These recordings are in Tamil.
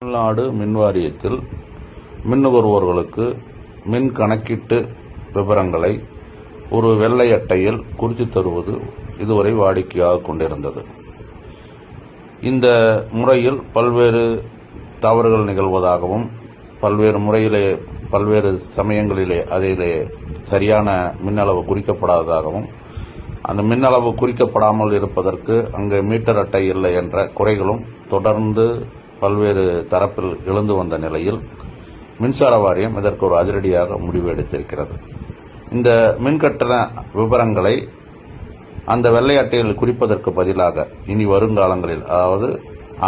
தமிழ்நாடு மின் வாரியத்தில் மின் நுகர்வோர்களுக்கு மின் கணக்கீட்டு விவரங்களை ஒரு வெள்ளை அட்டையில் குறித்து தருவது இதுவரை வாடிக்கையாக கொண்டிருந்தது. இந்த முறையில் பல்வேறு தவறுகள் நிகழ்வதாகவும் பல்வேறு சமயங்களிலே அதிலே சரியான மின் அளவு குறிக்கப்படாததாகவும் அந்த மின் அளவு குறிக்கப்படாமல் இருப்பதற்கு அங்கு மீட்டர் அட்டை இல்லை என்ற குறைகளும் தொடர்ந்து பல்வேறு தரப்பில் எழுந்து வந்த நிலையில் மின்சார வாரியம் இதற்கு ஒரு அதிரடியாக முடிவு எடுத்திருக்கிறது. இந்த மின்கட்டண விவரங்களை அந்த வெள்ளை அட்டையில் குறிப்பதற்கு பதிலாக இனி வருங்காலங்களில், அதாவது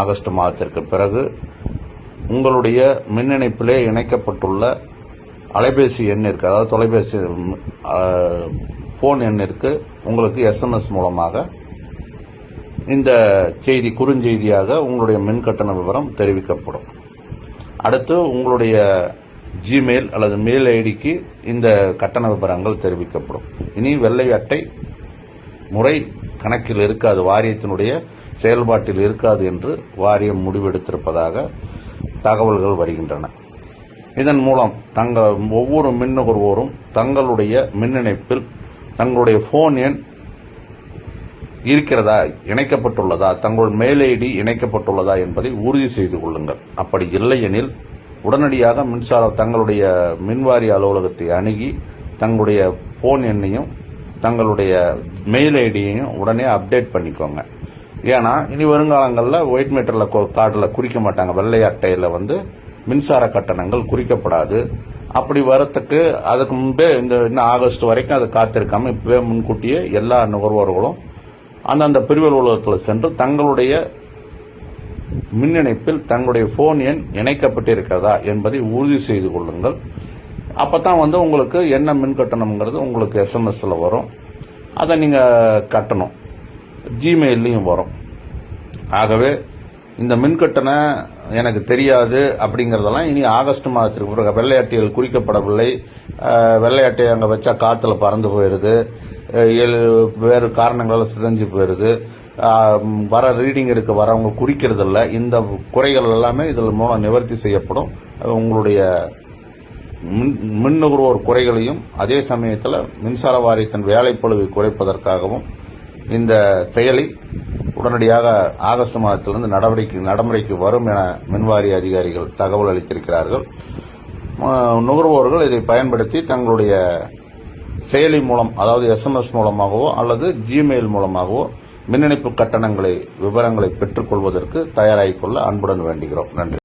ஆகஸ்ட் மாதத்திற்கு பிறகு, உங்களுடைய மின் இணைப்பிலே இணைக்கப்பட்டுள்ள அலைபேசி எண்ணிற்கு, அதாவது தொலைபேசி போன் எண்ணிற்கு உங்களுக்கு SMS மூலமாக இந்த செய்தி குறுஞ்செய்தியாக உங்களுடைய மின் கட்டண விவரம் தெரிவிக்கப்படும். அடுத்து உங்களுடைய ஜிமெயில் அல்லது மெயில் ஐடிக்கு இந்த கட்டண விவரங்கள் தெரிவிக்கப்படும். இனி வெள்ளை அட்டை முறை கணக்கில் இருக்காது, வாரியத்தினுடைய செயல்பாட்டில் இருக்காது என்று வாரியம் முடிவெடுத்திருப்பதாக தகவல்கள் வருகின்றன. இதன் மூலம் ஒவ்வொரு மின் நுகர்வோரும் தங்களுடைய மின் இணைப்பில் தங்களுடைய போன் எண் இருக்கிறதா, இணைக்கப்பட்டுள்ளதா, தங்கள் மெயில் ஐடி இணைக்கப்பட்டுள்ளதா என்பதை உறுதி செய்து கொள்ளுங்கள். அப்படி இல்லையெனில் உடனடியாக தங்களுடைய மின்வாரிய அலுவலகத்தை அணுகி தங்களுடைய போன் எண்ணையும் தங்களுடைய மெயில் ஐடியையும் உடனே அப்டேட் பண்ணிக்கோங்க. ஏன்னா இனி வருங்காலங்களில் ஒயிட் மீட்டரில் கார்டில் குறிக்க மாட்டாங்க, வெள்ளை அட்டையில் மின்சார கட்டணங்கள் குறிக்கப்படாது. அப்படி வரத்துக்கு அதுக்கு முன்பே இன்னும் ஆகஸ்ட் வரைக்கும் அதை காத்திருக்காம இப்பவே முன்கூட்டியே எல்லா நுகர்வோர்களும் அந்தந்த பிரிவு அலுவலகத்தில் சென்று தங்களுடைய மின் இணைப்பில் தங்களுடைய போன் எண் இணைக்கப்பட்டிருக்கிறதா என்பதை உறுதி செய்து கொள்ளுங்கள். அப்பதான் உங்களுக்கு என்ன மின் கட்டணம்ங்கிறது உங்களுக்கு SMSல வரும். அதை நீங்க கட்டணும், ஜிமெயிலையும் வரும். ஆகவே இந்த மின் கட்டணம் எனக்கு தெரியாது அப்படிங்கறதெல்லாம் இனி ஆகஸ்ட் மாதத்திற்கு பிறகு, வெள்ளை அட்டையில் குறிக்கப்படவில்லை, வெள்ளை அட்டையை அங்க வச்சா காத்துல பறந்து போயிருது, வேறு காரணங்களால சிதைஞ்சு போயிருது, வர ரீடிங் எடுக்க வரவங்க குறிக்கிறது இல்லை, இந்த குறைகள் எல்லாமே இதில் மூலம் நிவர்த்தி செய்யப்படும். உங்களுடைய மின் நுகர்வோர் குறைகளையும் அதே சமயத்தில் மின்சார வாரியத்தின் வேலைப்பளுவை குறைப்பதற்காகவும் இந்த செயலி உடனடியாக ஆகஸ்ட் மாதத்திலிருந்து நடைமுறைக்கு வரும் என மின்வாரிய அதிகாரிகள் தகவல் அளித்திருக்கிறார்கள். நுகர்வோர்கள் இதை பயன்படுத்தி தங்களுடைய செயலி மூலம், அதாவது SMS மூலமாகவோ அல்லது ஜிமெயில் மூலமாகவோ மின் இணைப்பு கட்டணங்களை விவரங்களை பெற்றுக்கொள்வதற்கு தயாராகிக் கொள்ள அன்புடன் வேண்டுகிறோம். நன்றி.